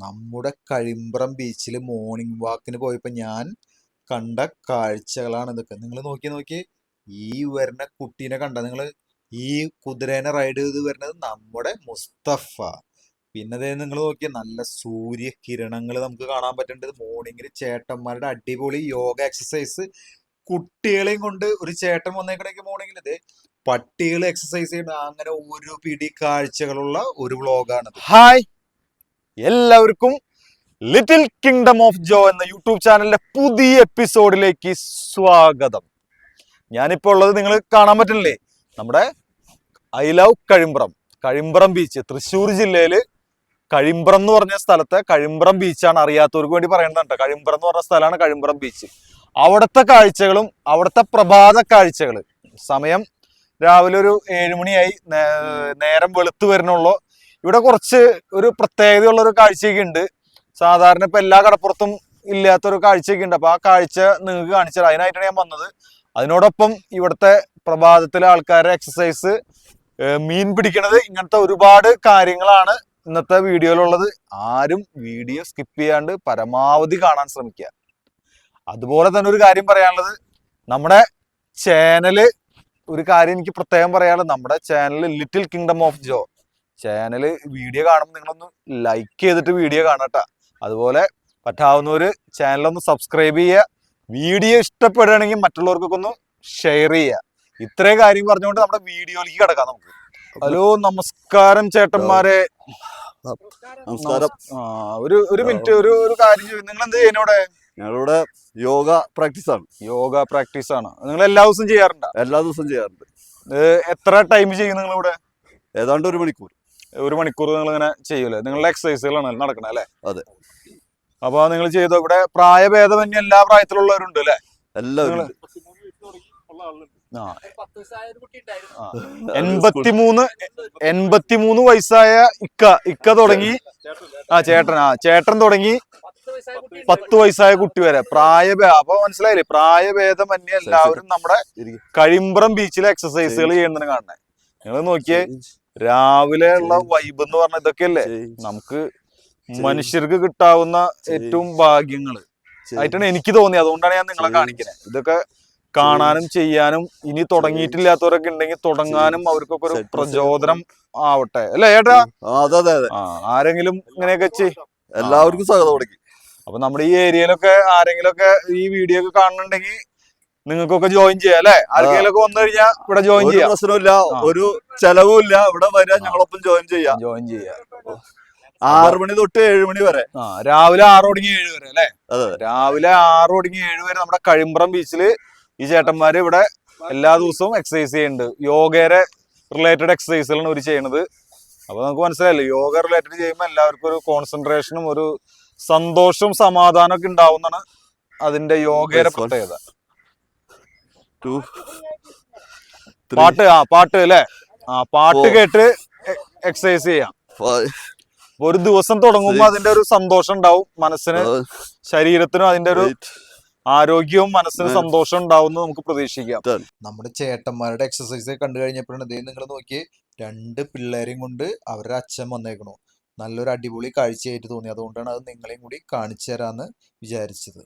നമ്മുടെ കഴിമ്പ്രം ബീച്ചിൽ മോർണിംഗ് വാക്കിന് പോയപ്പോൾ ഞാൻ കണ്ട കാഴ്ചകളാണ് ഇതൊക്കെ. നിങ്ങൾ നോക്കി ഈ വരുന്ന കുട്ടീനെ കണ്ട നിങ്ങൾ? ഈ കുതിരേനെ റൈഡ് ചെയ്ത് വരുന്നത് നമ്മുടെ മുസ്തഫ. പിന്നെ നിങ്ങൾ നോക്കിയ നല്ല സൂര്യകിരണങ്ങൾ നമുക്ക് കാണാൻ പറ്റുന്നുണ്ട്. മോർണിംഗിൽ ചേട്ടന്മാരുടെ അടിപൊളി യോഗ എക്സസൈസ്. കുട്ടികളെയും കൊണ്ട് ഒരു ചേട്ടൻ വന്നേക്കണെങ്കിൽ മോർണിംഗിൽ ഇത് പട്ടികൾ എക്സസൈസ് ചെയ്യുന്ന അങ്ങനെ ഒരു പിടി കാഴ്ചകളുള്ള ഒരു വ്ളോഗാണിത്. ഹായ്, എല്ലാവർക്കും ലിറ്റിൽ കിങ്ഡം ഓഫ് ജോ എന്ന യൂട്യൂബ് ചാനലിന്റെ പുതിയ എപ്പിസോഡിലേക്ക് സ്വാഗതം. ഞാനിപ്പോൾ ഉള്ളത് നിങ്ങൾ കാണാൻ പറ്റില്ലേ, നമ്മുടെ I love Kazhimbram beach. Thrissur ജില്ലയില് കഴിമ്പ്രം എന്ന് പറഞ്ഞ സ്ഥലത്തെ കഴിമ്പ്രം ബീച്ചാണ്. അറിയാത്തവർക്ക് വേണ്ടി പറയുന്നുണ്ട്. കഴിമ്പ്രം എന്ന് പറഞ്ഞ സ്ഥലമാണ് കഴിമ്പ്രം ബീച്ച്. അവിടുത്തെ കാഴ്ചകളും അവിടുത്തെ പ്രഭാത കാഴ്ചകൾ. സമയം രാവിലെ ഒരു 7 മണിയായി, നേരം വെളുത്ത് വരുന്നുള്ളൂ. ഇവിടെ കുറച്ച് ഒരു പ്രത്യേകതയുള്ള ഒരു കാഴ്ചയൊക്കെ ഉണ്ട്. സാധാരണ ഇപ്പൊ എല്ലാ കടപ്പുറത്തും ഇല്ലാത്തൊരു കാഴ്ചയൊക്കെ ഉണ്ട്. അപ്പൊ ആ കാഴ്ച നിങ്ങൾക്ക് കാണിച്ചത്, അതിനായിട്ടാണ് ഞാൻ വന്നത്. അതിനോടൊപ്പം ഇവിടുത്തെ പ്രഭാതത്തിലെ ആൾക്കാരുടെ എക്സസൈസ്, മീൻ പിടിക്കണത്, ഇങ്ങനത്തെ ഒരുപാട് കാര്യങ്ങളാണ് ഇന്നത്തെ വീഡിയോയിലുള്ളത്. ആരും വീഡിയോ സ്കിപ്പ് ചെയ്യാണ്ട് പരമാവധി കാണാൻ ശ്രമിക്കുക. അതുപോലെ തന്നെ ഒരു കാര്യം പറയാനുള്ളത്, നമ്മുടെ ചാനല്, ഒരു കാര്യം എനിക്ക് പ്രത്യേകം പറയാനുള്ളത്, നമ്മുടെ channel little kingdom of Jo channel video കാണുമ്പോൾ നിങ്ങളൊന്ന് ലൈക്ക് ചെയ്തിട്ട് വീഡിയോ കാണട്ടോ. അതുപോലെ പറ്റാവുന്നവര് ചാനലൊന്ന് സബ്സ്ക്രൈബ് ചെയ്യുക. വീഡിയോ ഇഷ്ടപ്പെടുകയാണെങ്കിൽ മറ്റുള്ളവർക്കൊക്കെ ഒന്ന് ഷെയർ ചെയ്യുക. ഇത്രയും കാര്യം പറഞ്ഞുകൊണ്ട് നമ്മുടെ വീഡിയോയിലേക്ക് കിടക്കാം നമുക്ക്. ഹലോ, നമസ്കാരം ചേട്ടന്മാരെ. നമസ്കാരം. ഒരു മിനിറ്റ്, ഒരു കാര്യം ചോദിക്കും. നിങ്ങൾ എന്ത് ചെയ്യുന്നവിടെ? ഞങ്ങളിവിടെ യോഗ പ്രാക്ടീസ് ആണ്. യോഗ പ്രാക്ടീസ് ആണ്. നിങ്ങൾ എല്ലാ ദിവസവും ചെയ്യാറുണ്ടോ? എല്ലാ ദിവസവും ചെയ്യാറുണ്ട്. എത്ര ടൈം ചെയ്യും നിങ്ങൾ ഇവിടെ? ഏതാണ്ട് 1 മണിക്കൂർ. 1 മണിക്കൂർ നിങ്ങൾ ഇങ്ങനെ ചെയ്യൂലേ? നിങ്ങളുടെ എക്സസൈസുകളാണ് നടക്കണേ അല്ലേ? അതെ. അപ്പൊ നിങ്ങൾ ചെയ്തോ. ഇവിടെ പ്രായഭേദമന്യേ എല്ലാ പ്രായത്തിലുള്ളവരുണ്ട് അല്ലേ? എല്ലാവരും. 83 വയസ്സായ ഇക്ക തുടങ്ങി, ചേട്ടൻ തുടങ്ങി 10 വയസ്സായ കുട്ടി വരെ അപ്പൊ മനസ്സിലായില്ലേ? പ്രായഭേദമന്യേ എല്ലാവരും നമ്മുടെ കഴിമ്പ്രം ബീച്ചിലെ എക്സസൈസുകൾ ചെയ്യുന്നതിന് കാണണേ. നിങ്ങൾ നോക്കിയേ, രാവിലെ ഉള്ള വൈബ് എന്ന് പറഞ്ഞ ഇതൊക്കെയല്ലേ നമുക്ക് മനുഷ്യർക്ക് കിട്ടാവുന്ന ഏറ്റവും ഭാഗ്യങ്ങള് ആയിട്ടാണ് എനിക്ക് തോന്നിയത്. അതുകൊണ്ടാണ് ഞാൻ നിങ്ങളെ കാണിക്കുന്നത്. ഇതൊക്കെ കാണാനും ചെയ്യാനും ഇനി തുടങ്ങിയിട്ടില്ലാത്തവരൊക്കെ ഉണ്ടെങ്കിൽ തുടങ്ങാനും അവർക്കൊക്കെ ഒരു പ്രചോദനം ആവട്ടെ അല്ലേ ചേട്ടാ? ആരെങ്കിലും ഇങ്ങനെയൊക്കെ എല്ലാവർക്കും സ്വാഗതം കൊടുക്കും. അപ്പൊ നമ്മുടെ ഈ ഏരിയയിലൊക്കെ ആരെങ്കിലും ഒക്കെ ഈ വീഡിയോ ഒക്കെ കാണുന്നുണ്ടെങ്കിൽ നിങ്ങൾക്കൊക്കെ ജോയിൻ ചെയ്യാം അല്ലെ? ആരെങ്കിലും ഒക്കെ വന്നു കഴിഞ്ഞാൽ ഇവിടെ ജോയിൻ ചെയ്യാം. പ്രശ്നമില്ല, ഒരു ചെലവും ഇല്ല. ഇവിടെ വരാൻ ഞങ്ങളൊപ്പം ജോയിൻ ചെയ്യാം. 6 മണി തൊട്ട് 7 മണി വരെ. രാവിലെ 6 തുടങ്ങി 7 വരെ അല്ലെ? രാവിലെ 6 തുടങ്ങി 7 വരെ നമ്മുടെ കഴിമ്പ്രം ബീച്ചില് ഈ ചേട്ടന്മാര് ഇവിടെ എല്ലാ ദിവസവും എക്സസൈസ് ചെയ്യുന്നുണ്ട്. യോഗയുടെ റിലേറ്റഡ് എക്സസൈസുകളാണ് ഇവർ ചെയ്യണത്. അപ്പൊ നമുക്ക് മനസ്സിലായില്ലേ, യോഗ റിലേറ്റഡ് ചെയ്യുമ്പോൾ എല്ലാവർക്കും ഒരു കോൺസെൻട്രേഷനും ഒരു സന്തോഷവും സമാധാനം ഒക്കെ ഉണ്ടാവുന്നതാണ് അതിന്റെ യോഗയുടെ പ്രത്യേകത. പാട്ട് അല്ലേ? പാട്ട് കേട്ട് എക്സസൈസ് ചെയ്യാം. ഒരു ദിവസം തുടങ്ങുമ്പോ അതിന്റെ ഒരു സന്തോഷം ഉണ്ടാവും മനസ്സിന്, ശരീരത്തിനും അതിന്റെ ഒരു ആരോഗ്യവും മനസ്സിന് സന്തോഷം ഉണ്ടാവുമെന്ന് നമുക്ക് പ്രതീക്ഷിക്കാം. നമ്മുടെ ചേട്ടന്മാരുടെ എക്സസൈസ് കണ്ടു കഴിഞ്ഞപ്പോഴാണ് നിങ്ങൾ നോക്കിയേ, 2 പിള്ളേരെയും കൊണ്ട് അവരുടെ അച്ഛൻ വന്നേക്കണു. നല്ലൊരു അടിപൊളി കാഴ്ചയായിട്ട് തോന്നി. അതുകൊണ്ടാണ് അത് നിങ്ങളെയും കൂടി കാണിച്ചു തരാന്ന് വിചാരിച്ചത്.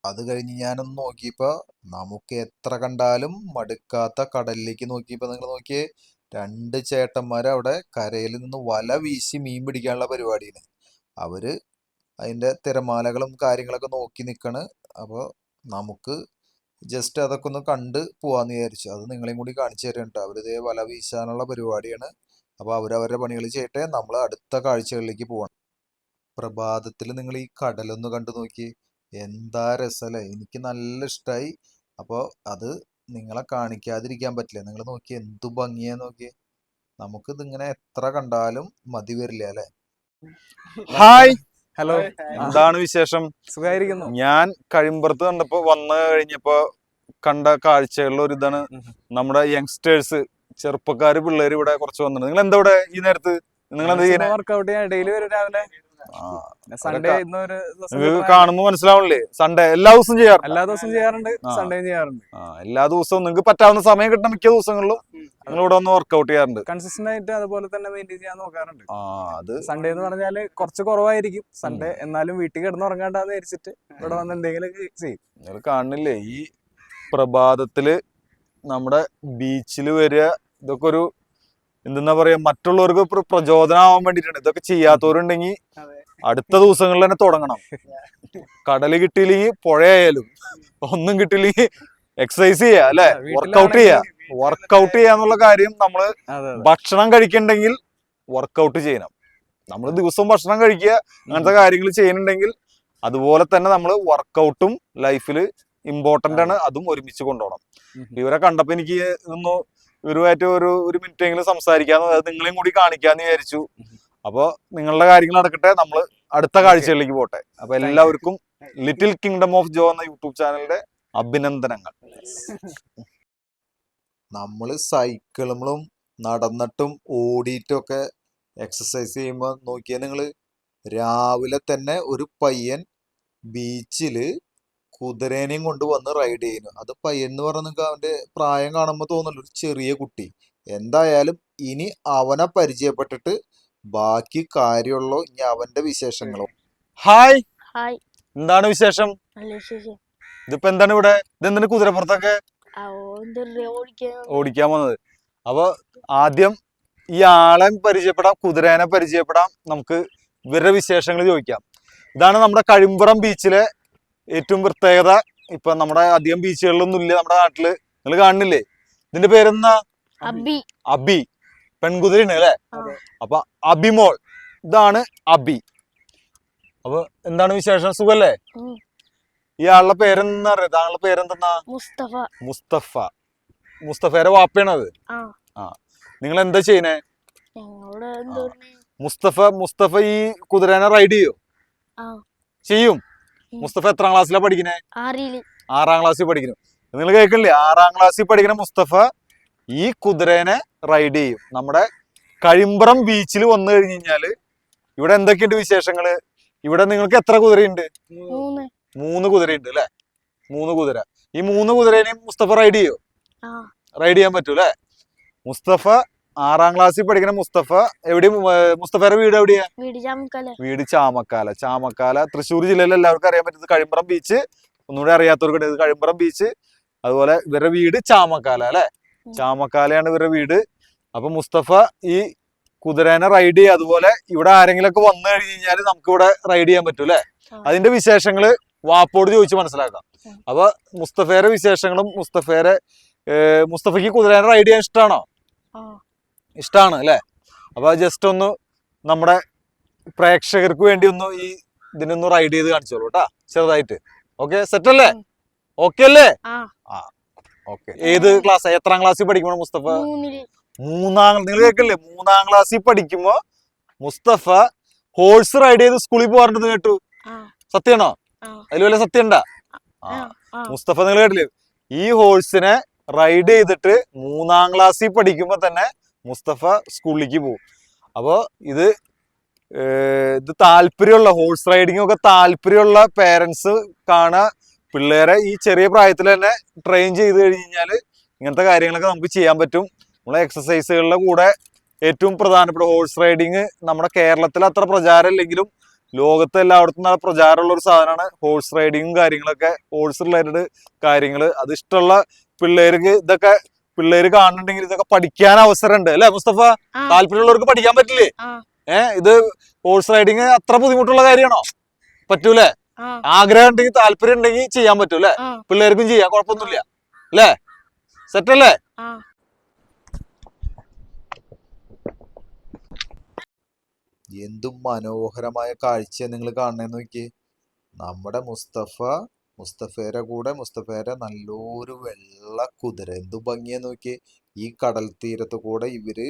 അത് കഴിഞ്ഞ് ഞാനൊന്ന് നോക്കിയപ്പോ നമുക്ക് എത്ര കണ്ടാലും മടുക്കാത്ത കടലിലേക്ക് നോക്കിയപ്പോ നിങ്ങൾ നോക്കിയേ, 2 ചേട്ടന്മാര് അവിടെ കരയിൽ നിന്ന് വല വീശി മീൻ പിടിക്കാനുള്ള പരിപാടിയാണ്. അവര് അതിന്റെ തിരമാലകളും കാര്യങ്ങളൊക്കെ നോക്കി നിൽക്കണ്. അപ്പോൾ നമുക്ക് ജസ്റ്റ് അതൊക്കെ ഒന്ന് കണ്ട് പോവാന്ന് വിചാരിച്ചു. അത് നിങ്ങളെയും കൂടി കാണിച്ചു തരുന്നുണ്ട്. അവരിതേ വല വീശാനുള്ള പരിപാടിയാണ്. അപ്പോൾ അവരവരുടെ പണികൾ ചെയ്യട്ടെ, നമ്മൾ അടുത്ത കാഴ്ചകളിലേക്ക് പോകണം. പ്രഭാതത്തിൽ നിങ്ങൾ ഈ കടലൊന്ന് കണ്ടു നോക്കി, എന്താ രസമല്ലേ? എനിക്ക് നല്ല ഇഷ്ടമായി. അപ്പോൾ അത് നിങ്ങളെ കാണിക്കാതിരിക്കാൻ പറ്റില്ല. നിങ്ങൾ നോക്കി എന്തു ഭംഗിയാ നോക്കി. നമുക്കിതിങ്ങനെ എത്ര കണ്ടാലും മതി വരില്ല അല്ലെ? ഹായ്, ഹലോ, എന്താണ് വിശേഷം? സുഖായിരിക്കുന്നു. ഞാൻ കഴിമ്പ്രത്ത് കണ്ടപ്പോ വന്നു കഴിഞ്ഞപ്പോ കണ്ട കാഴ്ചകളിൽ ഒരു ഇതാണ് നമ്മുടെ യങ്സ്റ്റേഴ്സ്, ചെറുപ്പക്കാര് പിള്ളേര് ഇവിടെ കുറച്ച് വന്നിട്ടുണ്ട്. നിങ്ങൾ എന്താ ഇവിടെ ഈ നേരത്ത്? നിങ്ങൾ എന്താ ചെയ്യുന്നത്? വർക്കൗട്ട് ചെയ്യാൻ ഡെയിലി വരും രാവിലെ. സൺഡേ ഇന്നൊരു ദിവസം നിങ്ങൾക്ക് കിട്ടണ കാണുമ്പോ മനസ്സിലാവണില്ലേ? സൺഡേ എല്ലാ ദിവസവും ചെയ്യാറുണ്ട്. എല്ലാ ദിവസവും ചെയ്യാറുണ്ട്, ആ. സൺഡേയും ചെയ്യാറുണ്ട്. എല്ലാ ദിവസവും നിങ്ങൾക്ക് പറ്റാവുന്ന സമയം കിട്ടുന്ന മിക്ക ദിവസങ്ങളിലും നിങ്ങൾ ഇവിടെ വന്ന് വർക്കൗട്ട് ചെയ്യാറുണ്ട്. കൺസിസ്റ്റന്റ് ആയിട്ട് അതുപോലെ തന്നെ മെയിൻറ്റെയിൻ ചെയ്യാൻ നോക്കാറുണ്ട്. അത് സൺഡേ എന്ന് പറഞ്ഞാല് കുറച്ച് കുറവായിരിക്കും സൺഡേ, എന്നാലും വീട്ടിൽ കിടന്നുറങ്ങാണ്ടാന്ന് വിചാരിച്ചിട്ട് ഇവിടെ വന്ന് എന്തെങ്കിലും ചെയ്യും. നിങ്ങൾ കാണുന്നില്ലേ ഈ പ്രഭാതത്തില് നമ്മുടെ ബീച്ചിൽ വരിക? ഇതൊക്കെ ഒരു എന്താ പറയാ, മറ്റുള്ളവർക്ക് പ്രചോദനമാവാൻ വേണ്ടിയിട്ടാണ്. ഇതൊക്കെ ചെയ്യാത്തവരുണ്ടെങ്കിൽ അടുത്ത ദിവസങ്ങളിൽ തന്നെ തുടങ്ങണം. കടല് കിട്ടിയില്ലെങ്കിൽ പുഴയായാലും, ഒന്നും കിട്ടിയില്ലെങ്കിൽ എക്സസൈസ് ചെയ്യാ അല്ലെ, വർക്കൗട്ട് ചെയ്യാ. വർക്കൗട്ട് ചെയ്യാന്നുള്ള കാര്യം നമ്മള് ഭക്ഷണം കഴിക്കണ്ടെങ്കിൽ വർക്കൗട്ട് ചെയ്യണം. നമ്മൾ ദിവസവും ഭക്ഷണം കഴിക്കുക, അങ്ങനത്തെ കാര്യങ്ങൾ ചെയ്യുന്നുണ്ടെങ്കിൽ അതുപോലെ തന്നെ നമ്മൾ വർക്കൗട്ടും ലൈഫിൽ ഇമ്പോർട്ടന്റ് ആണ്. അതും ഒരുമിച്ച് കൊണ്ടുപോകണം. ഇവരെ കണ്ടപ്പോ എനിക്ക് ഇതൊന്ന് ഇവരുമായിട്ട് ഒരു മിനിറ്റ് എങ്കിലും സംസാരിക്കാന്ന്, അത് നിങ്ങളെയും കൂടി കാണിക്കാന്ന് വിചാരിച്ചു. അപ്പൊ നിങ്ങളുടെ കാര്യങ്ങൾ നടക്കട്ടെ, നമ്മൾ അടുത്ത കാഴ്ചകളിലേക്ക് പോട്ടെ. അപ്പൊ എല്ലാവർക്കും ലിറ്റിൽ കിങ്ഡം ഓഫ് ജോ എന്ന യൂട്യൂബ് ചാനലിന്റെ അഭിനന്ദനങ്ങൾ. നമ്മൾ സൈക്കിളും നടന്നിട്ടും ഓടിയിട്ടും ഒക്കെ എക്സസൈസ് ചെയ്യുമ്പോൾ നോക്കിയാൽ നിങ്ങൾ, രാവിലെ തന്നെ ഒരു പയ്യൻ ബീച്ചില് കുതിരേനെയും കൊണ്ട് വന്ന് റൈഡ് ചെയ്യുന്നു. അത് പയ്യൻ എന്ന് പറഞ്ഞാൽ നിങ്ങൾക്ക് അവന്റെ പ്രായം കാണുമ്പോൾ തോന്നല്ലോ ഒരു ചെറിയ കുട്ടി. എന്തായാലും ഇനി അവനെ പരിചയപ്പെട്ടിട്ട് ബാക്കി കാര്യമുള്ളൂ ഇനി അവന്റെ വിശേഷങ്ങളോ. ഹായ്, ഹായ്, എന്താണ് വിശേഷം? നല്ല വിശേഷം. ഇതിപ്പോ എന്താണ് ഇവിടെ? ഇതെന്താണ് കുതിരപ്പുറത്തൊക്കെ ഓടിക്കാൻ വന്നത്? അപ്പൊ ആദ്യം ഈ ആളെ പരിചയപ്പെടാം, കുതിരേനെ പരിചയപ്പെടാം, നമുക്ക് ഇവരുടെ വിശേഷങ്ങൾ ചോദിക്കാം. ഇതാണ് നമ്മുടെ കഴിമ്പുറം ബീച്ചിലെ ഏറ്റവും പ്രത്യേകത. ഇപ്പൊ നമ്മുടെ അധികം ബീച്ചുകളിലൊന്നും ഇല്ല നമ്മുടെ നാട്ടില്. നിങ്ങൾ കാണുന്നില്ലേ? ഇതിന്റെ പേരെന്താ? അബി. അബി, പെൺകുതിരയാണ് അല്ലെ? അപ്പൊ അബിമോൾ, ഇതാണ് അബി. അപ്പൊ എന്താണ് വിശേഷം? സുഖല്ലേ? ഇയാളുടെ പേരെന്താ അറിയാം? താങ്കളുടെ പേരെന്തെന്നാ? മുസ്തഫ. മുസ്തഫ. മുസ്തഫയുടെ വാപ്പയാണത്. ആ, നിങ്ങൾ എന്താ ചെയ്യണേ? മുസ്തഫ ഈ കുതിരേനെ റൈഡ് ചെയ്യോ? ചെയ്യും. മുസ്തഫ എത്രാം ക്ലാസ്സിലാണ് പഠിക്കണേ? 6ാം ക്ലാസ്സിൽ പഠിക്കുന്നു. നിങ്ങൾ കേൾക്കണില്ലേ? 6ാം ക്ലാസ്സിൽ പഠിക്കുന്ന മുസ്തഫ ഈ കുതിരേനെ റൈഡ് ചെയ്യും. നമ്മുടെ കഴിമ്പ്രം ബീച്ചിൽ വന്നു കഴിഞ്ഞു കഴിഞ്ഞാല് ഇവിടെ എന്തൊക്കെയുണ്ട് വിശേഷങ്ങള്? ഇവിടെ നിങ്ങൾക്ക് എത്ര കുതിരയുണ്ട്? 3 കുതിരയുണ്ട് അല്ലെ? 3 കുതിര. ഈ 3 കുതിരേനെയും മുസ്തഫ റൈഡ് ചെയ്യോ? റൈഡ് ചെയ്യാൻ പറ്റൂ അല്ലെ? മുസ്തഫ 6ാം ക്ലാസ്സിൽ പഠിക്കുന്ന മുസ്തഫ എവിടെയും, മുസ്തഫയുടെ വീട് എവിടെയാ? വീട് ചാമക്കാല, തൃശ്ശൂർ ജില്ലയിൽ എല്ലാവർക്കും അറിയാൻ പറ്റുന്നത് കഴിമ്പ്രം ബീച്ച്. ഒന്നുകൂടെ അറിയാത്തവർക്ക് ഇത് കഴിമ്പ്രം ബീച്ച്. അതുപോലെ ഇവരുടെ വീട് ചാമക്കാല അല്ലെ? ചാമക്കാലയാണ് ഇവരുടെ വീട്. അപ്പൊ മുസ്തഫ ഈ കുതിരേനെ റൈഡ് ചെയ്യുക. അതുപോലെ ഇവിടെ ആരെങ്കിലും ഒക്കെ വന്നു കഴിഞ്ഞു കഴിഞ്ഞാൽ നമുക്ക് ഇവിടെ റൈഡ് ചെയ്യാൻ പറ്റും അല്ലെ? അതിന്റെ വിശേഷങ്ങള് വാപ്പോട് ചോദിച്ച് മനസ്സിലാക്കാം. അപ്പൊ മുസ്തഫയുടെ വിശേഷങ്ങളും, മുസ്തഫയ്ക്ക് കുതിരേനെ റൈഡ് ചെയ്യാൻ ഇഷ്ടമാണോ? ഇഷ്ടമാണ് അല്ലെ? അപ്പൊ ജസ്റ്റ് ഒന്ന് നമ്മുടെ പ്രേക്ഷകർക്ക് വേണ്ടി ഒന്ന് ഈ ഇതിനൊന്ന് റൈഡ് ചെയ്ത് കാണിച്ചോളൂ കേട്ടാ, ചെറുതായിട്ട്. ഓക്കെ, സെറ്റ് അല്ലേ? ഓക്കെ അല്ലേ? ഓക്കെ. ഏത് ക്ലാസ്, എത്രാം ക്ലാസ്സിൽ പഠിക്കുമ്പോ മുസ്തഫ? 3ാം. നിങ്ങൾ കേൾക്കില്ലേ? 3ാം ക്ലാസ്സിൽ പഠിക്കുമ്പോ മുസ്തഫ ഹോഴ്സ് റൈഡ് ചെയ്ത് സ്കൂളിൽ പോകാറുണ്ടെന്ന് കേട്ടു. സത്യമാണോ? അതിൽ വല്ല സത്യം ഉണ്ടാ? മുസ്തഫ നിങ്ങൾ കേട്ടില്ലേ? ഈ ഹോഴ്സിനെ റൈഡ് ചെയ്തിട്ട് 3ാം ക്ലാസ്സിൽ പഠിക്കുമ്പോ തന്നെ മുസ്തഫ സ്കൂളിലേക്ക് പോകും. അപ്പൊ ഇത് താല്പര്യമുള്ള, ഹോഴ്സ് റൈഡിങ് ഒക്കെ താല്പര്യമുള്ള പേരൻസ് കാണുക. പിള്ളേരെ ഈ ചെറിയ പ്രായത്തിൽ തന്നെ ട്രെയിൻ ചെയ്ത് കഴിഞ്ഞാൽ ഇങ്ങനത്തെ കാര്യങ്ങളൊക്കെ നമുക്ക് ചെയ്യാൻ പറ്റും. നമ്മളെ എക്സസൈസുകളുടെ കൂടെ ഏറ്റവും പ്രധാനപ്പെട്ട ഹോഴ്സ് റൈഡിങ് നമ്മുടെ കേരളത്തിൽ അത്ര പ്രചാരം ഇല്ലെങ്കിലും ലോകത്ത് എല്ലായിടത്തും നല്ല പ്രചാരമുള്ള ഒരു സാധനമാണ് ഹോഴ്സ് റൈഡിങ്ങും കാര്യങ്ങളൊക്കെ. ഹോഴ്സ് റിലേറ്റഡ് കാര്യങ്ങൾ അത് ഇഷ്ടമുള്ള പിള്ളേർക്ക്, ഇതൊക്കെ പിള്ളേര് കാണുന്നുണ്ടെങ്കിൽ ഇതൊക്കെ പഠിക്കാൻ അവസരമുണ്ട് അല്ലെ മുസ്തഫ? താല്പര്യമുള്ളവർക്ക് പഠിക്കാൻ പറ്റില്ലേ? ഇത് ഹോഴ്സ് റൈഡിങ് അത്ര ബുദ്ധിമുട്ടുള്ള കാര്യമാണോ? പറ്റൂലേ? ആഗ്രഹം ഉണ്ടെങ്കിൽ, താല്പര്യം ഉണ്ടെങ്കിൽ ചെയ്യാൻ പറ്റൂ അല്ലെ? പിള്ളേർക്കും ചെയ്യാം, കുഴപ്പമൊന്നുമില്ല അല്ലേ? സെറ്റ് അല്ലേ? എന്തും മനോഹരമായ കാഴ്ച നിങ്ങൾ കാണുന്നതെന്ന് നോക്കി. നമ്മുടെ മുസ്തഫയുടെ കൂടെ മുസ്തഫയുടെ നല്ലൊരു വെള്ള കുതിര, എന്തു ഭംഗിയാ നോക്കി. ഈ കടൽ തീരത്ത് കൂടെ ഇവര്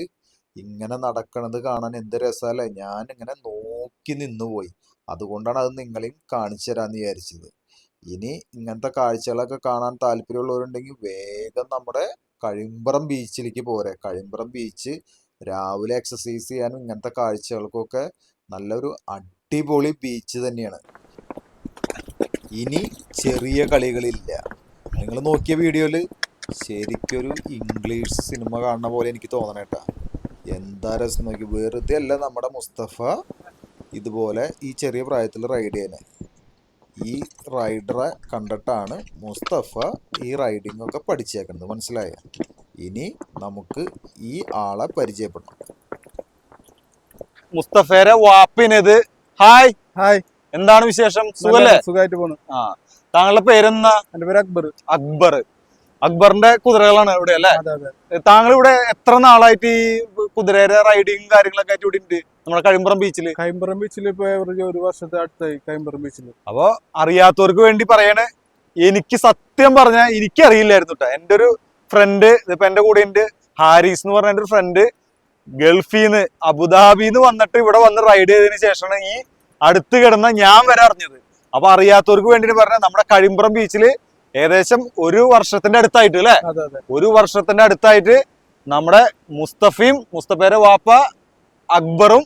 ഇങ്ങനെ നടക്കണത് കാണാൻ എന്ത് രസമല്ലേ. ഞാൻ ഇങ്ങനെ നോക്കി നിന്നുപോയി. അതുകൊണ്ടാണ് അത് നിങ്ങളെയും കാണിച്ചു തരാന്ന് വിചാരിച്ചത്. ഇനി ഇങ്ങനത്തെ കാഴ്ചകളൊക്കെ കാണാൻ താല്പര്യമുള്ളവരുണ്ടെങ്കിൽ വേഗം നമ്മുടെ കഴിമ്പ്രം ബീച്ചിലേക്ക് പോരെ. കഴിമ്പ്രം ബീച്ച് രാവിലെ എക്സസൈസ് ചെയ്യാനും ഇങ്ങനത്തെ കാഴ്ചകൾക്കൊക്കെ നല്ലൊരു അടിപൊളി ബീച്ച് തന്നെയാണ്. ഇനി ചെറിയ കളികളില്ല. നിങ്ങൾ നോക്കിയ വീഡിയോയിൽ ശരിക്കൊരു ഇംഗ്ലീഷ് സിനിമ കാണുന്ന പോലെ എനിക്ക് തോന്നണേട്ടാ. എന്താ രസം നോക്കി. വെറുതെ അല്ല നമ്മുടെ മുസ്തഫ ഇതുപോലെ ഈ ചെറിയ പ്രായത്തിൽ റൈഡ് ചെയ്യുന്നത്. ഈ റൈഡറെ കണ്ടിട്ടാണ് മുസ്തഫ ഈ റൈഡിംഗ് ഒക്കെ പഠിച്ചേക്കുന്നത്. മനസ്സിലായ? ഇനി നമുക്ക് ഈ ആളെ പരിചയപ്പെടണം. മുസ്തഫയുടെ വാപ്പിനത്. ഹായ് ഹായ്, എന്താണ് വിശേഷം? സുഖല്ലേ? സുഖമായിട്ട് പോണു. ആ, താങ്കളുടെ പേരെന്താ? എന്റെ പേര് അക്ബർ. അക്ബർ. അക്ബറിന്റെ കുതിരകളാണ് ഇവിടെ അല്ലേ? അതെ അതെ. താങ്കൾ ഇവിടെ എത്ര നാളായിട്ട് ഈ കുതിരയുടെ റൈഡിങ് കാര്യങ്ങളൊക്കെ ആയിട്ട് ഇവിടെ ഉണ്ട് നമ്മുടെ കഴിമ്പുറം ബീച്ചില്? കൈമ്പറം ബീച്ചിൽ ഇപ്പൊ ഒരു വർഷത്തെ അടുത്തായി കൈമ്പറം ബീച്ചിൽ. അപ്പൊ അറിയാത്തവർക്ക് വേണ്ടി പറയണേ, എനിക്ക് സത്യം പറഞ്ഞാൽ എനിക്കറിയില്ലായിരുന്നു കേട്ടോ. എൻ്റെ ഒരു ഫ്രണ്ട് ഇപ്പൊ എന്റെ കൂടെ ഉണ്ട്, ഹാരിസ് എന്ന് പറഞ്ഞ ഒരു ഫ്രണ്ട്, ഗൾഫിന്ന് അബുദാബിന്ന് വന്നിട്ട് ഇവിടെ വന്ന് റൈഡ് ചെയ്തതിന് ശേഷമാണ് ഈ അടുത്ത് കിടന്ന ഞാൻ വരെ അറിഞ്ഞത്. അപ്പൊ അറിയാത്തവർക്ക് വേണ്ടിട്ട് പറഞ്ഞാൽ നമ്മുടെ കഴിമ്പുറം ബീച്ചില് ഏകദേശം ഒരു വർഷത്തിന്റെ അടുത്തായിട്ട് അല്ലെ, ഒരു വർഷത്തിന്റെ അടുത്തായിട്ട് നമ്മുടെ മുസ്തഫയും മുസ്തഫയുടെ വാപ്പ അക്ബറും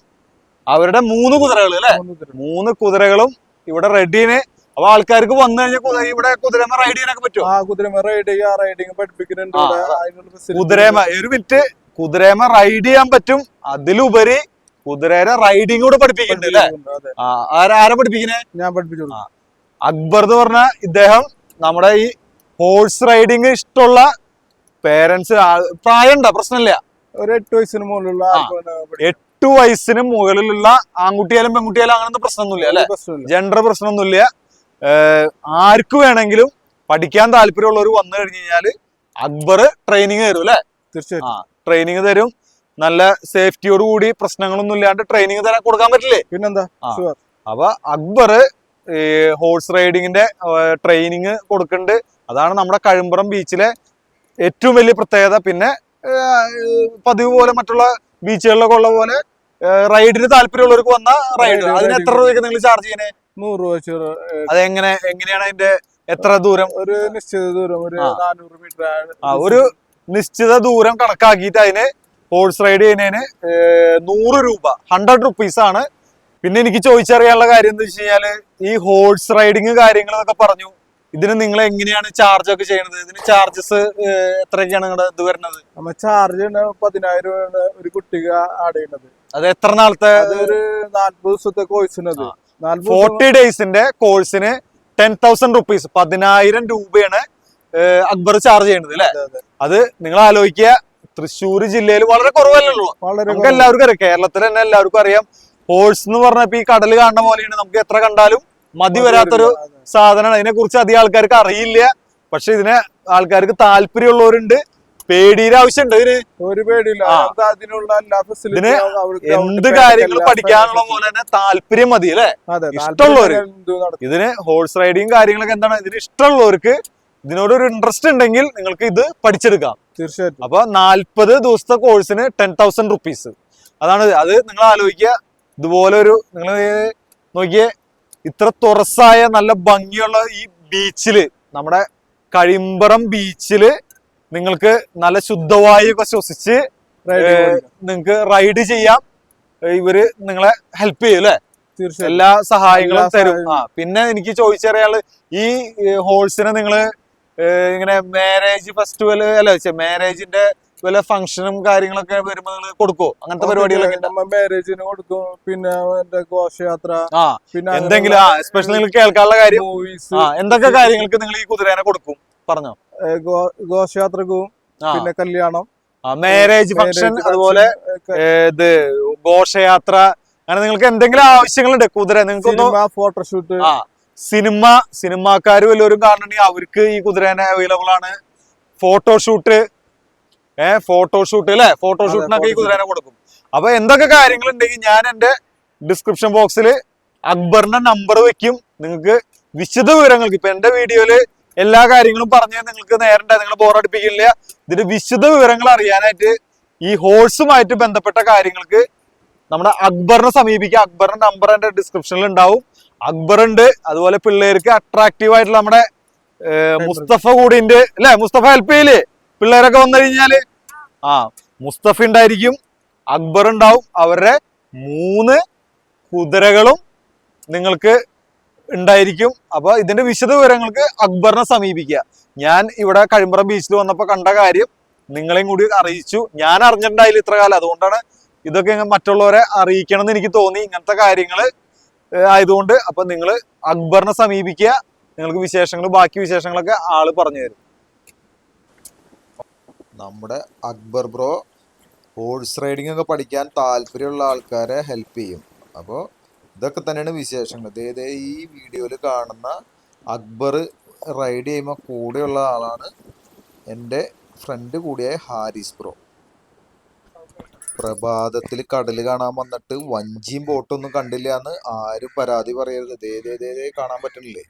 അവരുടെ 3 കുതിരകൾ അല്ലെ, 3 കുതിരകളും ഇവിടെ റെഡിന്. അപ്പൊ ആൾക്കാർക്ക് വന്നു കഴിഞ്ഞാൽ ഇവിടെ കുതിരമ റൈഡ് ചെയ്യാനൊക്കെ പറ്റുമോ? കുതിരമ റൈഡിങ് പഠിപ്പിക്കുന്നുണ്ട്. കുതിരമ ഒരു മിനിറ്റ്, കുതിരമ റൈഡ് ചെയ്യാൻ പറ്റും, അതിലുപരി കുതിരയുടെ റൈഡിങ് കൂടെ പഠിപ്പിക്കുന്നുണ്ട് അല്ലെ? ആരാ പഠിപ്പിക്കുന്നേ? ഞാൻ പഠിപ്പിച്ചു. അക്ബർ എന്ന് പറഞ്ഞ ഇദ്ദേഹം നമ്മുടെ ഈ ഹോഴ്സ് റൈഡിങ് ഇഷ്ടമുള്ള പേരൻസ്, പ്രായമുണ്ടോ? പ്രശ്നമില്ല. ഒരു 8 വയസ്സിന് മുകളിലുള്ള 8 വയസ്സിന് മുകളിലുള്ള ആൺകുട്ടിയാലും പെൺകുട്ടിയാലും അങ്ങനത്തെ പ്രശ്നമൊന്നുമില്ല അല്ലെ? ജെൻഡർ പ്രശ്നമൊന്നുമില്ല. ആർക്ക് വേണമെങ്കിലും പഠിക്കാൻ താല്പര്യമുള്ളവർ വന്നു കഴിഞ്ഞു കഴിഞ്ഞാല് അക്ബർ ട്രെയിനിങ് തരും അല്ലെ? തീർച്ചയായിട്ടും ട്രെയിനിങ് തരും. നല്ല സേഫ്റ്റിയോട് കൂടി പ്രശ്നങ്ങളൊന്നും ഇല്ലാണ്ട് ട്രെയിനിങ് തരാൻ കൊടുക്കാൻ പറ്റില്ലേ? പിന്നെന്താ. അപ്പൊ അക്ബർ ഹോഴ്സ് റൈഡിങ്ങിന്റെ ട്രെയിനിങ് കൊടുക്കുന്നുണ്ട്. അതാണ് നമ്മുടെ കഴിമ്പുറം ബീച്ചിലെ ഏറ്റവും വലിയ പ്രത്യേകത. പിന്നെ പതിവ് പോലെ മറ്റുള്ള ബീച്ചുകളിലൊക്കെ ഉള്ള പോലെ റൈഡിന് താല്പര്യമുള്ളവർക്ക് വന്ന റൈഡ്. അതിന് എത്ര രൂപയ്ക്ക് നിങ്ങൾ ചാർജ് ചെയ്യണേ? 100 രൂപ. എങ്ങനെയാണ് അതിന്റെ എത്ര ദൂരം? ഒരു നിശ്ചിത ദൂരം, ഒരു 400 മീറ്റർ. ഒരു നിശ്ചിത ദൂരം കണക്കാക്കിയിട്ട് അതിന് ഹോഴ്സ് റൈഡ് ചെയ്യുന്നതിന് 100 രൂപ, 100 റുപ്പീസ് ആണ്. പിന്നെ എനിക്ക് ചോദിച്ചറിയാനുള്ള കാര്യം എന്താ വെച്ച് കഴിഞ്ഞാല്, ഈ ഹോഴ്സ് റൈഡിങ് കാര്യങ്ങളൊക്കെ പറഞ്ഞു, ഇതിന് നിങ്ങൾ എങ്ങനെയാണ് ചാർജ് ഒക്കെ ചെയ്യുന്നത്? ഇതിന് ചാർജസ് എത്രയൊക്കെയാണ് നിങ്ങളുടെ ഇത് വരുന്നത്? നമ്മ ചാർജ് 10,000 രൂപയാണ് ഒരു കുട്ടിക്ക് ആഡ് ചെയ്യുന്നത്. അത് എത്ര നാളത്തെ? ഒരു 40 ദിവസത്തെ കോഴ്സിനത്. 40 ഡേയ്സിന്റെ കോഴ്സിന് 10,000 റുപ്പീസ്, 10,000 രൂപയാണ് അക്ബർ ചാർജ് ചെയ്യുന്നത് അല്ലെ? അത് നിങ്ങൾ ആലോചിക്കുക, തൃശ്ശൂർ ജില്ലയിൽ വളരെ കുറവല്ലല്ലോ. നമുക്ക് എല്ലാവർക്കും അറിയാം, കേരളത്തിൽ തന്നെ എല്ലാവർക്കും അറിയാം. ഹോഴ്സ് എന്ന് പറഞ്ഞപ്പോ ഈ കടൽ കാണുന്ന പോലെയാണ്, നമുക്ക് എത്ര കണ്ടാലും മതി വരാത്തൊരു സാധനമാണ്. അതിനെ കുറിച്ച് അധികം ആൾക്കാർക്ക് അറിയില്ല. പക്ഷെ ഇതിനെ ആൾക്കാർക്ക് താല്പര്യമുള്ളവരുണ്ട്. പേടിയുടെ ആവശ്യമുണ്ട് ഇതിന്? ഒരു പേടിയില്ല. ഇതിന് എന്ത് കാര്യങ്ങൾ പഠിക്കാനുള്ള പോലെ തന്നെ താല്പര്യം മതി അല്ലെ? ഇഷ്ടമുള്ളവര് ഇതിന് ഹോഴ്സ് റൈഡിങ് കാര്യങ്ങളൊക്കെ എന്താണ്, ഇതിന് ഇഷ്ടമുള്ളവർക്ക്, ഇതിനോടൊരു ഇൻട്രസ്റ്റ് ഉണ്ടെങ്കിൽ നിങ്ങൾക്ക് ഇത് പഠിച്ചെടുക്കാം. തീർച്ചയായിട്ടും. അപ്പൊ 40 ദിവസത്തെ കോഴ്സിന് 10,000 റുപ്പീസ്. അതാണ്. അത് നിങ്ങൾ ആലോചിക്കുക. ഇതുപോലെ ഒരു നിങ്ങൾ നോക്കിയേ, ഇത്ര തുറസായ നല്ല ഭംഗിയുള്ള ഈ ബീച്ചില്, നമ്മുടെ കഴിമ്പറം ബീച്ചില് നിങ്ങൾക്ക് നല്ല ശുദ്ധവായു ഒക്കെ ശ്വസിച്ച് നിങ്ങൾക്ക് റൈഡ് ചെയ്യാം. ഇവര് നിങ്ങളെ ഹെൽപ്പ് ചെയ്യും അല്ലെ? എല്ലാ സഹായങ്ങളും തരും. പിന്നെ എനിക്ക് ചോദിച്ചറിയാള്, ഈ ഹോഴ്സിനെ നിങ്ങള് ഇങ്ങനെ മാരേജ് ഫെസ്റ്റിവൽ അല്ല, മാരേജിന്റെ വല്ല ഫംഗ്ഷനും കാര്യങ്ങളൊക്കെ വരുമ്പോ നിങ്ങൾ കൊടുക്കോ? അങ്ങനത്തെ പരിപാടികളൊക്കെ മാരേജിന് കൊടുക്കും. പിന്നെ ഘോഷയാത്ര, പിന്നെ എന്തെങ്കിലും എസ്പെഷ്യലി നിങ്ങൾ കേൾക്കാനുള്ള കാര്യം, എന്തൊക്കെ കാര്യങ്ങൾക്ക് നിങ്ങൾ ഈ കുതിരേനെ കൊടുക്കും പറഞ്ഞോ? ഘോഷയാത്രക്കും, പിന്നെ കല്യാണം, മാരേജ് ഫംഗ്ഷൻ, അതുപോലെ ഇത് ഘോഷയാത്ര, അങ്ങനെ നിങ്ങൾക്ക് എന്തെങ്കിലും ആവശ്യങ്ങളുണ്ട് കുതിര നിങ്ങൾക്ക്? ഫോട്ടോഷൂട്ട്, സിനിമാക്കാർ വല്ലവരും കാണണമെങ്കിൽ അവർക്ക് ഈ കുതിരേനെ അവൈലബിൾ ആണ്. ഫോട്ടോഷൂട്ട് അല്ലെ? ഫോട്ടോഷൂട്ടിനൊക്കെ ഈ കുതിരേനെ കൊടുക്കും. അപ്പൊ എന്തൊക്കെ കാര്യങ്ങൾ ഉണ്ടെങ്കിൽ ഞാൻ എന്റെ ഡിസ്ക്രിപ്ഷൻ ബോക്സിൽ അക്ബറിന്റെ നമ്പർ വെക്കും. നിങ്ങൾക്ക് വിശദ വിവരങ്ങൾക്ക്, ഇപ്പൊ എന്റെ വീഡിയോയില് എല്ലാ കാര്യങ്ങളും പറഞ്ഞാൽ നിങ്ങൾക്ക് നേരണ്ട, നിങ്ങൾ ബോറടിപ്പിക്കില്ല. ഇതിന്റെ വിശദ വിവരങ്ങൾ അറിയാനായിട്ട് ഈ ഹോഴ്സുമായിട്ട് ബന്ധപ്പെട്ട കാര്യങ്ങൾക്ക് നമ്മുടെ അക്ബറിനെ സമീപിക്കുക. അക്ബറിന്റെ നമ്പർ എന്റെ ഡിസ്ക്രിപ്ഷനിൽ ഉണ്ടാവും. അക്ബർ ഉണ്ട്, അതുപോലെ പിള്ളേർക്ക് അട്രാക്റ്റീവ് ആയിട്ടുള്ള നമ്മുടെ മുസ്തഫ കൂടി ഉണ്ട് അല്ലെ? മുസ്തഫ ഹെൽപ്പ് ചെയ്യില്ലേ പിള്ളേരൊക്കെ വന്നു കഴിഞ്ഞാല്? മുസ്തഫ ഉണ്ടായിരിക്കും, അക്ബർ ഉണ്ടാവും. അവരുടെ 3 കുതിരകളും നിങ്ങൾക്ക് ഉണ്ടായിരിക്കും. അപ്പൊ ഇതിന്റെ വിശദ വിവരങ്ങൾക്ക് അക്ബറിനെ സമീപിക്കുക. ഞാൻ ഇവിടെ കഴിമ്പ്രം ബീച്ചിൽ വന്നപ്പോൾ കണ്ട കാര്യം നിങ്ങളെയും കൂടി അറിയിച്ചു. ഞാൻ അറിഞ്ഞിട്ടുണ്ടായില്ല ഇത്ര കാലം, അതുകൊണ്ടാണ് ഇതൊക്കെ മറ്റുള്ളവരെ അറിയിക്കണം എന്ന് എനിക്ക് തോന്നി. ഇങ്ങനത്തെ കാര്യങ്ങൾ ആയതുകൊണ്ട് അപ്പൊ നിങ്ങൾ അക്ബറിനെ സമീപിക്കുക. നിങ്ങൾക്ക് വിശേഷങ്ങൾ, ബാക്കി വിശേഷങ്ങളൊക്കെ ആള് പറഞ്ഞു തരും. നമ്മുടെ അക്ബർ ബ്രോ ഹോഴ്സ് റൈഡിംഗ് ഒക്കെ പഠിക്കാൻ താല്പര്യമുള്ള ആൾക്കാരെ ഹെൽപ്പ് ചെയ്യും. അപ്പോൾ ഇതൊക്കെ തന്നെയാണ് വിശേഷങ്ങൾ. ഇതേ ഈ വീഡിയോയിൽ കാണുന്ന അക്ബർ റൈഡ് ചെയ്യുമ്പോൾ കൂടെയുള്ള ആളാണ് എൻ്റെ ഫ്രണ്ട് കൂടിയായ ഹാരിസ് ബ്രോ. പ്രഭാതത്തിൽ കടൽ കാണാൻ വന്നിട്ട് വഞ്ചിയും ബോട്ടൊന്നും കണ്ടില്ല എന്ന് ആരും പരാതി പറയരുത്. ദേ കാണാൻ പറ്റുന്നില്ലേ?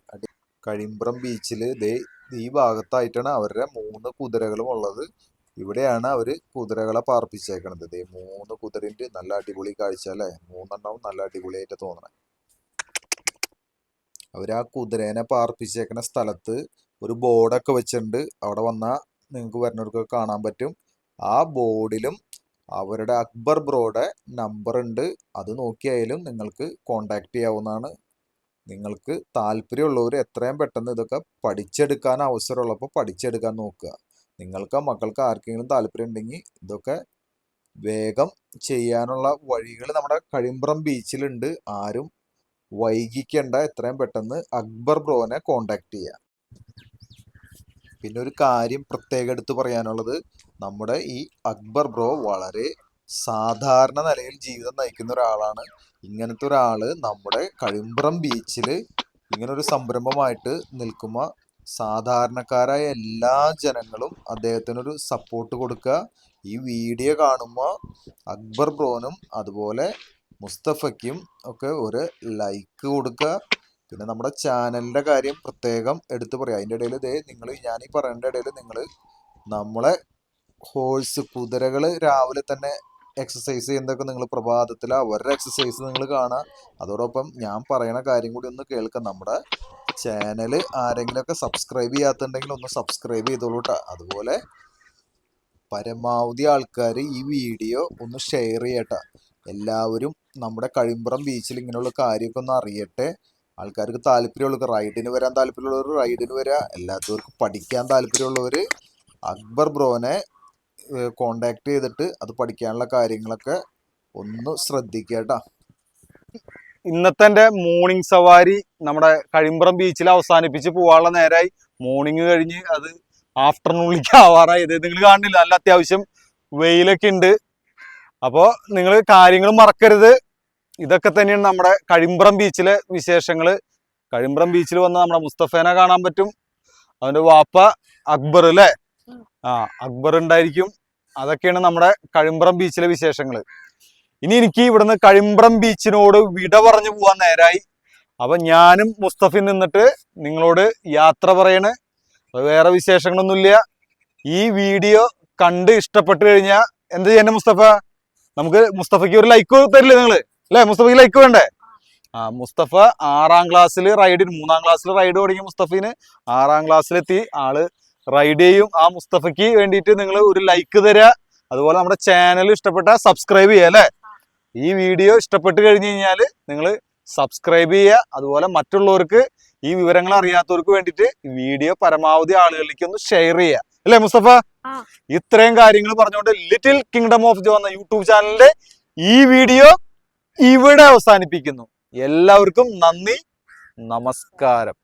കഴിമ്പ്രം ബീച്ചിൽ ഈ ഭാഗത്തായിട്ടാണ് അവരുടെ 3 കുതിരകളും ഉള്ളത്. ഇവിടെയാണ് അവര് കുതിരകളെ പാർപ്പിച്ചേക്കണത്. 3 കുതിരന്റെ നല്ല അടിപൊളി കാഴ്ച അല്ലേ? 3 എണ്ണവും നല്ല അടിപൊളിയായിട്ട് തോന്നണേ. അവര് ആ കുതിരേനെ പാർപ്പിച്ചേക്കണ സ്ഥലത്ത് ഒരു ബോർഡൊക്കെ വെച്ചിട്ടുണ്ട്. അവിടെ വന്നാൽ നിങ്ങൾക്ക് വരുന്നവർക്കൊക്കെ കാണാൻ പറ്റും. ആ ബോർഡിലും അവരുടെ അക്ബർ ബ്രോയുടെ നമ്പർ ഉണ്ട്. അത് നോക്കിയായാലും നിങ്ങൾക്ക് കോണ്ടാക്ട് ചെയ്യാവുന്നതാണ്. നിങ്ങൾക്ക് താല്പര്യമുള്ളവർ എത്രയും പെട്ടെന്ന് ഇതൊക്കെ പഠിച്ചെടുക്കാൻ അവസരമുള്ളപ്പോൾ പഠിച്ചെടുക്കാൻ നോക്കുക. നിങ്ങൾക്ക് മക്കൾക്ക് ആർക്കെങ്കിലും താല്പര്യം ഉണ്ടെങ്കിൽ ഇതൊക്കെ വേഗം ചെയ്യാനുള്ള വഴികൾ നമ്മുടെ കഴിമ്പ്രം ബീച്ചിലുണ്ട്. ആരും വൈകിക്കേണ്ട, എത്രയും പെട്ടെന്ന് അക്ബർ ബ്രോനെ കോണ്ടാക്ട് ചെയ്യുക. പിന്നെ ഒരു കാര്യം പ്രത്യേകം എടുത്ത് പറയാനുള്ളത്, നമ്മുടെ ഈ അക്ബർ ബ്രോ വളരെ സാധാരണ നിലയിൽ ജീവിതം നയിക്കുന്ന ഒരാളാണ്. ഇങ്ങനത്തെ ഒരാള് നമ്മുടെ കഴിമ്പ്രം ബീച്ചിൽ ഇങ്ങനൊരു സംരംഭമായിട്ട് നിൽക്കുമ്പോൾ സാധാരണക്കാരായ എല്ലാ ജനങ്ങളും അദ്ദേഹത്തിനൊരു സപ്പോർട്ട് കൊടുക്കുക. ഈ വീഡിയോ കാണുമ്പോൾ അക്ബർ ബ്രോനും അതുപോലെ മുസ്തഫയ്ക്കും ഒക്കെ ഒരു ലൈക്ക് കൊടുക്കുക. പിന്നെ നമ്മുടെ ചാനലിൻ്റെ കാര്യം പ്രത്യേകം എടുത്തു പറയാം. അതിൻ്റെ ഇടയിൽ നിങ്ങൾ ഞാനീ പറയേണ്ട ഇടയിൽ നിങ്ങൾ നമ്മളെ കുതിരകൾ രാവിലെ തന്നെ എക്സസൈസ് ചെയ്യുന്നതൊക്കെ നിങ്ങൾ പ്രഭാതത്തിൽ അവരുടെ എക്സസൈസ് നിങ്ങൾ കാണുക. അതോടൊപ്പം ഞാൻ പറയണ കാര്യം കൂടി ഒന്ന് കേൾക്കാം. നമ്മുടെ ചാനൽ ആരെങ്കിലുമൊക്കെ സബ്സ്ക്രൈബ് ചെയ്യാത്തുണ്ടെങ്കിൽ ഒന്ന് സബ്സ്ക്രൈബ് ചെയ്തോളൂ കേട്ടോ. അതുപോലെ പരമാവധി ആൾക്കാർ ഈ വീഡിയോ ഒന്ന് ഷെയർ ചെയ്യട്ടെ. എല്ലാവരും നമ്മുടെ കഴിമ്പ്രം ബീച്ചിൽ ഇങ്ങനെയുള്ള കാര്യമൊക്കെ ഒന്ന് അറിയട്ടെ. ആൾക്കാർക്ക് താല്പര്യമുള്ളവർക്ക് റൈഡിന് വരാൻ താല്പര്യമുള്ളവർ റൈഡിന് വരിക. എല്ലാത്തവർക്കും പഠിക്കാൻ താല്പര്യമുള്ളവർ അക്ബർ ബ്രോനെ കോണ്ടാക്ട് ചെയ്തിട്ട് അത് പഠിക്കാനുള്ള കാര്യങ്ങളൊക്കെ ഒന്ന് ശ്രദ്ധിക്കേട്ടാ. ഇന്നത്തെ എൻ്റെ മോർണിംഗ് സവാരി നമ്മുടെ കഴിമ്പ്രം ബീച്ചിൽ അവസാനിപ്പിച്ച് പോകാനുള്ള നേരമായി. മോർണിംഗ് കഴിഞ്ഞ് അത് ആഫ്റ്റർനൂണിലേക്ക് ആവാറായി. ഇത് നിങ്ങൾ കാണുന്നില്ല, നല്ല അത്യാവശ്യം വെയിലൊക്കെ ഉണ്ട്. അപ്പോൾ നിങ്ങൾ കാര്യങ്ങൾ മറക്കരുത്. ഇതൊക്കെ തന്നെയാണ് നമ്മുടെ കഴിമ്പ്രം ബീച്ചിലെ വിശേഷങ്ങൾ. കഴിമ്പ്രം ബീച്ചിൽ വന്ന് നമ്മുടെ മുസ്തഫേനെ കാണാൻ പറ്റും. അവൻ്റെ വാപ്പ അക്ബർ അല്ലേ? അക്ബർ ഉണ്ടായിരിക്കും. അതൊക്കെയാണ് നമ്മുടെ കഴിമ്പ്രം ബീച്ചിലെ വിശേഷങ്ങൾ. ഇനി എനിക്ക് ഇവിടുന്ന് കഴിമ്പ്രം ബീച്ചിനോട് വിട പറഞ്ഞു പോകാൻ നേരായി. അപ്പൊ ഞാനും മുസ്തഫയും നിന്നിട്ട് നിങ്ങളോട് യാത്ര പറയണ്. വേറെ വിശേഷങ്ങളൊന്നുമില്ല. ഈ വീഡിയോ കണ്ട് ഇഷ്ടപ്പെട്ട് കഴിഞ്ഞാൽ എന്ത് ചെയ്യണ്ടേ മുസ്തഫ? നമുക്ക് മുസ്തഫയ്ക്ക് ഒരു ലൈക്ക് തരില്ലേ നിങ്ങള്? അല്ലേ, മുസ്തഫയ്ക്ക് ലൈക്ക് വേണ്ടേ? മുസ്തഫ 6ാം ക്ലാസ്സിൽ റൈഡിന്, 3ാം ക്ലാസ്സിൽ റൈഡ് തുടങ്ങിയ മുസ്തഫീന് 6ാം ക്ലാസ്സിലെത്തി. ആള് റൈഡ് ചെയ്യും. ആ മുസ്തഫയ്ക്ക് വേണ്ടിയിട്ട് നിങ്ങൾ ഒരു ലൈക്ക് തരിക. അതുപോലെ നമ്മുടെ ചാനൽ ഇഷ്ടപ്പെട്ട സബ്സ്ക്രൈബ് ചെയ്യുക അല്ലേ? ഈ വീഡിയോ ഇഷ്ടപ്പെട്ട് കഴിഞ്ഞ് കഴിഞ്ഞാൽ നിങ്ങൾ സബ്സ്ക്രൈബ് ചെയ്യുക. അതുപോലെ മറ്റുള്ളവർക്ക്, ഈ വിവരങ്ങൾ അറിയാത്തവർക്ക് വേണ്ടിയിട്ട് വീഡിയോ പരമാവധി ആളുകളിലേക്ക് ഒന്ന് ഷെയർ ചെയ്യുക അല്ലേ മുസ്തഫ? ഇത്രയും കാര്യങ്ങൾ പറഞ്ഞുകൊണ്ട് ലിറ്റിൽ കിങ്ഡം ഓഫ് ജോ എന്ന യൂട്യൂബ് ചാനലിന്റെ ഈ വീഡിയോ ഇവിടെ അവസാനിപ്പിക്കുന്നു. എല്ലാവർക്കും നന്ദി, നമസ്കാരം.